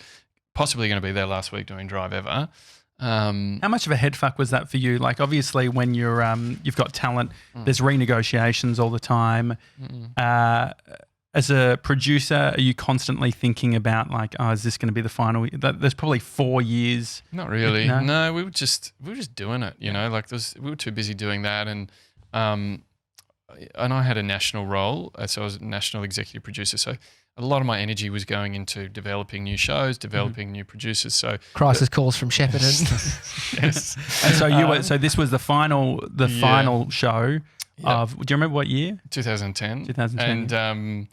possibly going to be their last week doing Drive Ever. How much of a head fuck was that for you? Like, obviously, when you're you've got talent, there's renegotiations all the time. As a producer, are you constantly thinking about like, oh, is this going to be the final? There's probably 4 years. Not really. No, we were just doing it. You know, like we were too busy doing that, and I had a national role, so I was a national executive producer. So a lot of my energy was going into developing new shows, developing new producers. So crisis calls from Shepparton. Yes. And so so this was the final show of. Do you remember what year? 2010. 2010.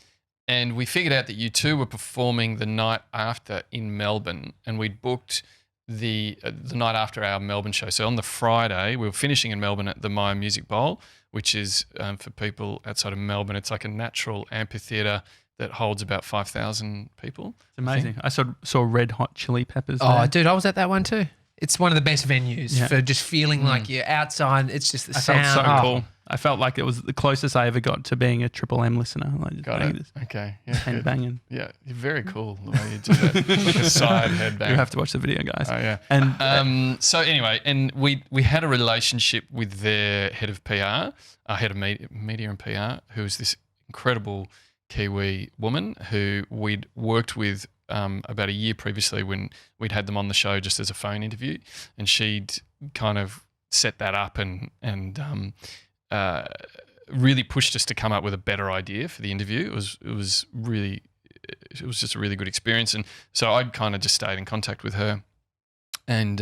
And we figured out that U2 were performing the night after in Melbourne, and we'd booked the night after our Melbourne show. So on the Friday, we were finishing in Melbourne at the Myer Music Bowl, which is for people outside of Melbourne. It's like a natural amphitheatre that holds about 5,000 people. It's amazing. I saw Red Hot Chili Peppers. Oh, there. dude, I was at that one too. It's one of the best venues for just feeling like you're outside. It's just the sound. Felt so cool. I felt like it was the closest I ever got to being a Triple M listener. Like Got it. Okay. Yeah. Head banging. Yeah. You're very cool the way you do that. Like a side headbang. You have to watch the video, guys. Oh, yeah. And so anyway, and we had a relationship with their head of PR, head of media and PR, who was this incredible Kiwi woman who we'd worked with about a year previously when we'd had them on the show just as a phone interview, and she'd kind of set that up and really pushed us to come up with a better idea for the interview. It was just a really good experience, and so I'd kind of just stayed in contact with her. And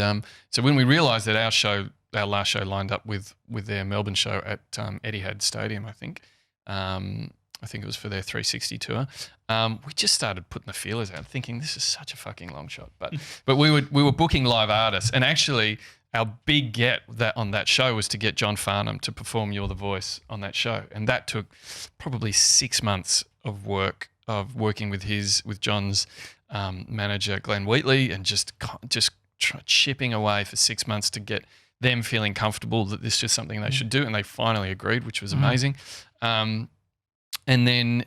so when we realised that our last show lined up with their Melbourne show at Etihad Stadium, I think it was for their 360 tour. We just started putting the feelers out, thinking this is such a fucking long shot. But we were booking live artists, and actually our big get on that show was to get John Farnham to perform "You're the Voice" on that show, and that took probably 6 months of working with John's manager Glenn Wheatley, and just chipping away for 6 months to get them feeling comfortable that this is something they should do, and they finally agreed, which was amazing. And then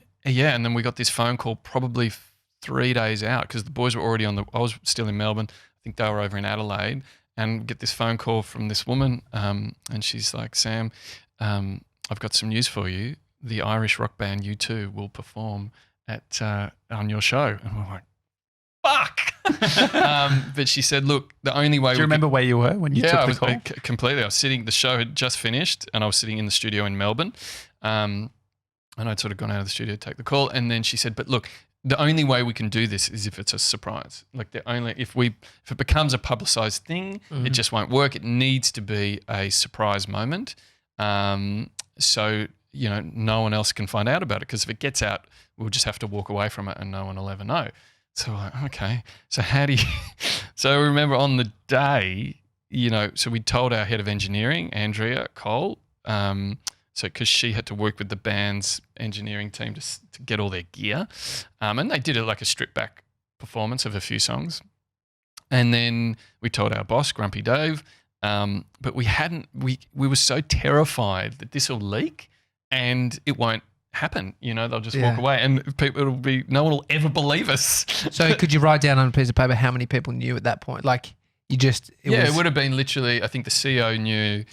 we got this phone call probably 3 days out because the boys were already I was still in Melbourne. I think they were over in Adelaide, and get this phone call from this woman, and she's like, "Sam, I've got some news for you. The Irish rock band U2 will perform on your show." And we're like, "Fuck!" But she said, "Look, the only way." Do you remember where you were when you took the call? Completely. I was sitting. The show had just finished, and I was sitting in the studio in Melbourne. And I'd sort of gone out of the studio to take the call, and then she said, "But look, the only way we can do this is if it's a surprise. Like if it becomes a publicized thing, it just won't work. It needs to be a surprise moment. So no one else can find out about it, because if it gets out, we'll just have to walk away from it, and no one will ever know." So like, okay, so how do you? So I remember on the day, so we told our head of engineering, Andrea Cole. So because she had to work with the band's engineering team to get all their gear. And they did it like a stripped back performance of a few songs. And then we told our boss, Grumpy Dave, but we were so terrified that this will leak and it won't happen. They'll just walk away, and no one will ever believe us. So could you write down on a piece of paper how many people knew at that point? Like it would have been literally, I think the CEO knew,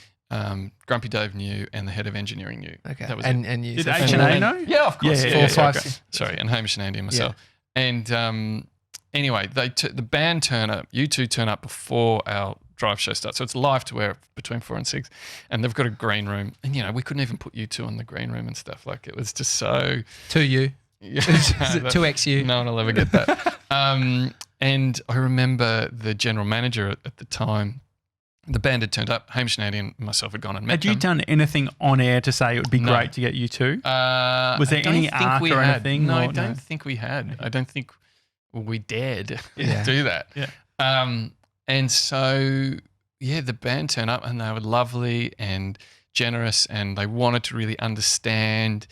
Grumpy Dave knew, and the head of engineering knew. Okay. That was and you did H&A know? Yeah, of course. Yeah. 4, 5, okay. Sorry, and Hamish and Andy and myself. Yeah. And anyway, the band U2 turn up before our drive show starts. So it's live to air between 4 and 6, and they've got a green room. And we couldn't even put U2 on the green room and stuff. Like, it was just so 2U. Yeah, 2XU. No one will ever get that. And I remember the general manager at the time. The band had turned up. Hamish and Andy and myself had gone and met them. Had you done anything on air to say it would be great to get U2? Was there any arc or anything? No, I don't think we had. I don't think we dared do that. Yeah. And so, the band turned up, and they were lovely and generous, and they wanted to really understand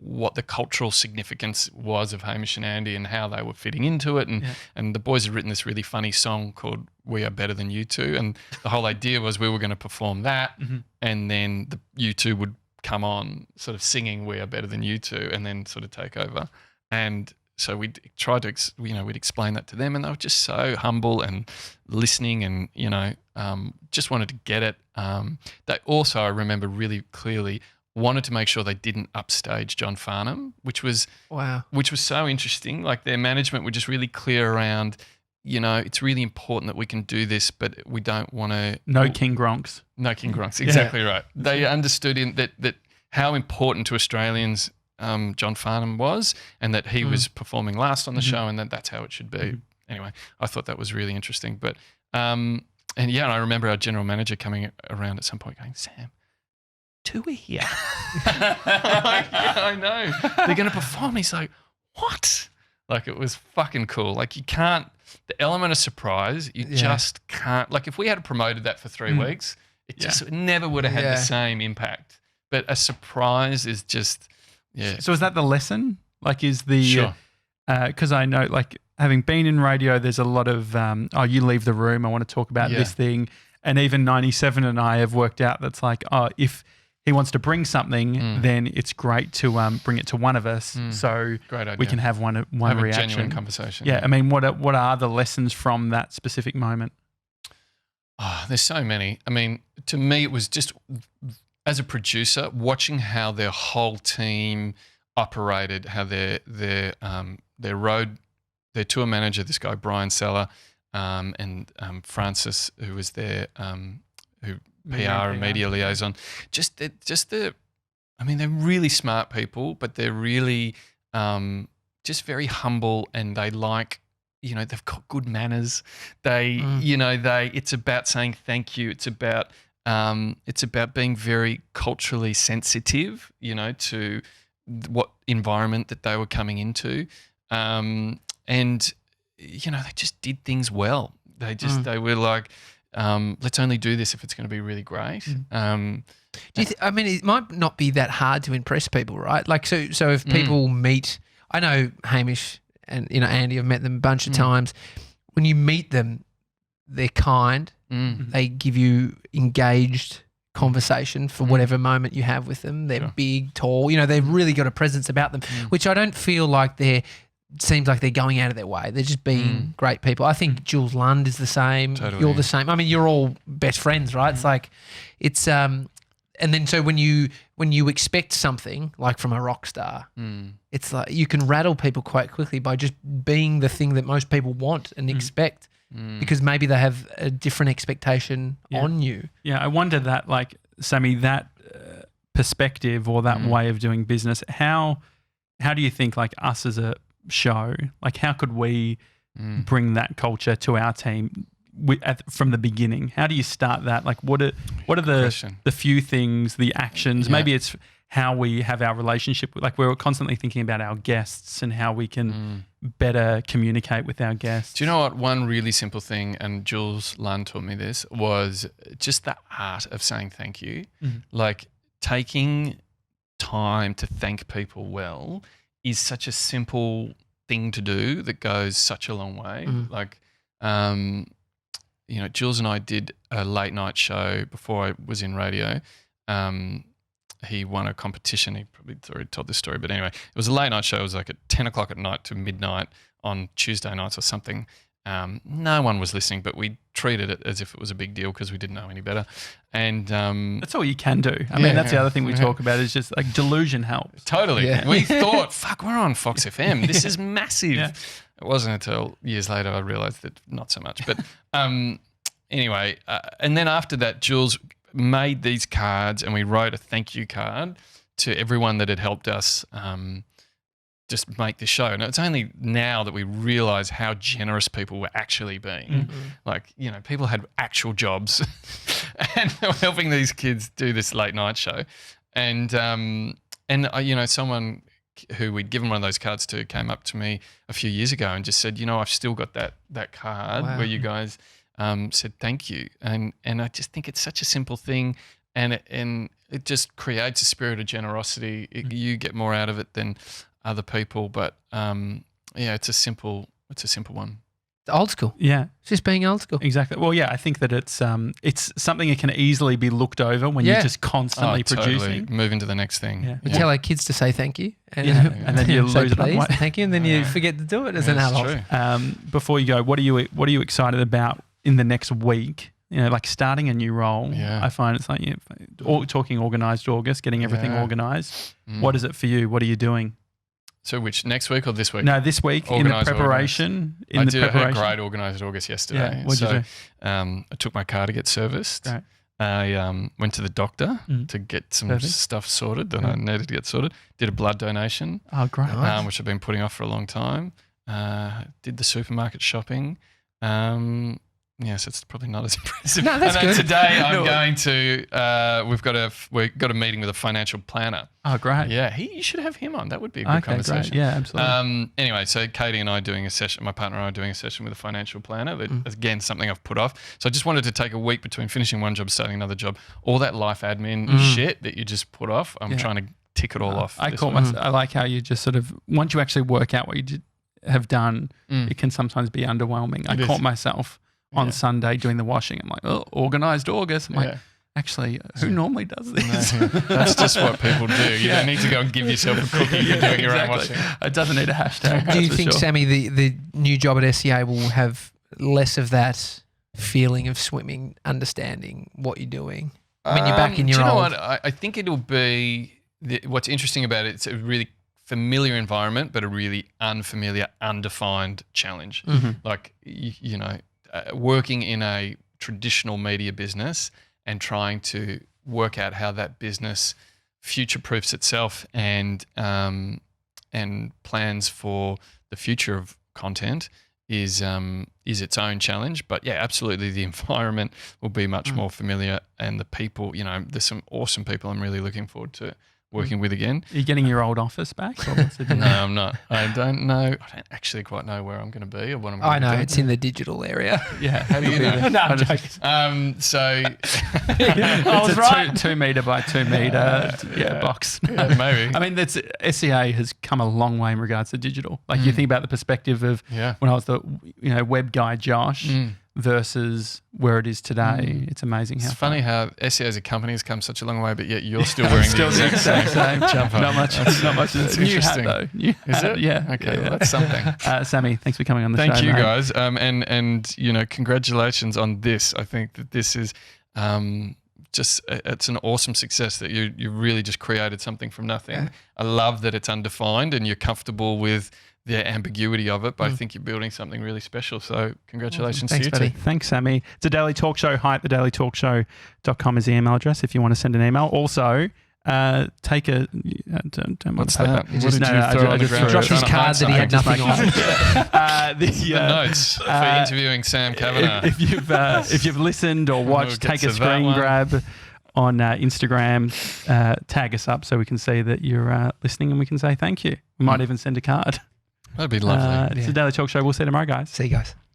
what the cultural significance was of Hamish and Andy and how they were fitting into it. And the boys had written this really funny song called "We Are Better Than You Two," and the whole idea was we were going to perform that, and then the U2 would come on sort of singing "We Are Better Than You Two" and then sort of take over. And so we tried to, we'd explain that to them, and they were just so humble and listening, and just wanted to get it. They also, I remember really clearly, wanted to make sure they didn't upstage John Farnham, which was so interesting. Like their management were just really clear around, it's really important that we can do this, but we don't want to. No King Gronks. No King Gronks. Exactly right. They understood that how important to Australians John Farnham was, and that he was performing last on the show, and that's how it should be. Anyway, I thought that was really interesting. But and I remember our general manager coming around at some point going, "Sam, two are here." Like, yeah, I know. They're going to perform. He's like, "What?" Like, it was fucking cool. Like, you can't, the element of surprise, you just can't. Like, if we had promoted that for 3 weeks, it just never would have had the same impact. But a surprise is just, So is that the lesson? Like, is the, Sure. Because I know, like, having been in radio, there's a lot of, you leave the room, I want to talk about this thing. And even 97 and I have worked out that's like, if he wants to bring something, then it's great to bring it to one of us, so Great idea. we can have one have reaction. a genuine conversation. Yeah, I mean, what are the lessons from that specific moment? Oh, there's so many. I mean, to me, it was just, as a producer, watching how their whole team operated, how their tour manager, this guy Brian Seller, and Francis, who was their PR and media liaison, they're really smart people, but they're really just very humble, and they like, they've got good manners. It's about saying thank you. It's about being very culturally sensitive, to what environment that they were coming into, and they just did things well. They were like, let's only do this if it's going to be really great. Do you it might not be that hard to impress people, right? Like, so if people meet, I know Hamish and Andy, I've met them a bunch of times. When you meet them, they're kind. They give you engaged conversation for whatever moment you have with them. They're big, tall. They've really got a presence about them, which I don't feel like seems like they're going out of their way. They're just being great people. I think Jules Lund is the same. Totally. You're the same. I mean, you're all best friends, right? It's like, and then so when you expect something like from a rock star, it's like you can rattle people quite quickly by just being the thing that most people want and expect, because maybe they have a different expectation on you. Yeah, I wonder that, like, Sammy, that perspective or that way of doing business, how do you think, like, us as a show, like, how could we bring that culture to our team from the beginning? How do you start that? Like, what are the few things, the actions? Maybe it's how we have our relationship. Like, we're constantly thinking about our guests and how we can better communicate with our guests. Do you know what? One really simple thing, and Jules Lund taught me this, was just the art of saying thank you. Like, taking time to thank people well is such a simple thing to do that goes such a long way. Like, Jules and I did a late night show before I was in radio. He won a competition. He probably already told this story, but anyway, it was a late night show. It was like at 10 o'clock at night to midnight on Tuesday nights or something. No one was listening, but we treated it as if it was a big deal because we didn't know any better. And that's all you can do. I mean, that's the other thing we talk about is just like delusion helps. Totally. Yeah. We thought, fuck, we're on Fox FM. This is massive. It wasn't until years later I realised that not so much. But anyway, and then after that, Jules made these cards, and we wrote a thank you card to everyone that had helped us just make this show. And it's only now that we realise how generous people were actually being. Like, people had actual jobs and they were helping these kids do this late night show. And someone who we'd given one of those cards to came up to me a few years ago and just said, I've still got that card where you guys said thank you. And I just think it's such a simple thing, and it just creates a spirit of generosity. You get more out of it than other people, but it's a simple one. Old school. Yeah, It's just being old school. exactly. Well, yeah, I think that it's something that can easily be looked over when you're just constantly producing. Totally. Moving to the next thing. Yeah. We tell our kids to say thank you. And, And then you say lose it on please, way. thank you, and then you forget to do it as an That's adult. true. Before you go, what are you excited about in the next week? Like starting a new role. Yeah. I find it's like talking Organised August, getting everything organised. What is it for you? What are you doing? So which, next week or this week? No, this week in the Organised preparation. I had a great Organised August yesterday. Yeah, what'd you do? I took my car to get serviced. Great. I went to the doctor to get some stuff sorted that I needed to get sorted. Did a blood donation, Oh, great. which I've been putting off for a long time. Did the supermarket shopping. Yes, it's probably not as impressive. No, that's and then good. today I'm going to. We've got a meeting with a financial planner. Oh, great. Yeah, you should have him on. That would be a good conversation. Great. Yeah, absolutely. Anyway, so Katie and I are doing a session. My partner and I are doing a session with a financial planner. That again, something I've put off. So I just wanted to take a week between finishing one job, starting another job. All that life admin shit that you just put off. I'm trying to tick it all off. I like how you just sort of once you actually work out what you have done, it can sometimes be underwhelming. I caught myself on Sunday doing the washing. I'm like, oh, Organised August. I'm like, actually, who normally does this? That's just what people do. You don't need to go and give yourself a cookie. You're doing your own washing. It doesn't need a hashtag. Do you think, Sammy, the new job at SCA will have less of that feeling of swimming, understanding what you're doing when you're back in your do you know old? what? I think it'll be what's interesting about it. It's a really familiar environment, but a really unfamiliar, undefined challenge. Like working in a traditional media business and trying to work out how that business future-proofs itself and plans for the future of content is its own challenge. But yeah, absolutely, the environment will be much more familiar, and the people. There's some awesome people I'm really looking forward to working with again. Are you getting your old office back? Or what's it No, I'm not. I don't know. I don't actually quite know where I'm going to be or what I'm going I to know, do. it's in the digital area. Yeah. How do you know? No, I'm joking. It's a right. 2 metre by 2 metre box. Yeah, maybe. I mean, SCA has come a long way in regards to digital. Like you think about the perspective of when I was the web guy Josh versus where it is today. It's amazing how It's funny how SEO as a company has come such a long way, but yet you're still wearing the exact same jumper. Not much. That's New interesting. hat, though. New Is hat, it? Yeah. Okay, Yeah. well, that's something. Sammy, thanks for coming on the show. Thank you, mate. guys. And congratulations on this. I think that this is it's an awesome success that you really just created something from nothing. Yeah. I love that it's undefined and you're comfortable with the ambiguity of it, but I think you're building something really special. So congratulations Thanks, to you buddy. two. Thanks, Sammy. It's a Daily Talk Show. Hi at thedailytalkshow.com is the email address if you want to send an email. Also, take a... don't mind What's the paper. that? What did you throw on the ground? Dropped his card that he had nothing on. The notes for interviewing Sam Cavanagh. If you've listened or watched, We'll get take a to that screen one. grab on Instagram, tag us up so we can see that you're listening and we can say thank you. We might even send a card. That'd be lovely. It's a Daily Talk Show. We'll see you tomorrow, guys. See you guys.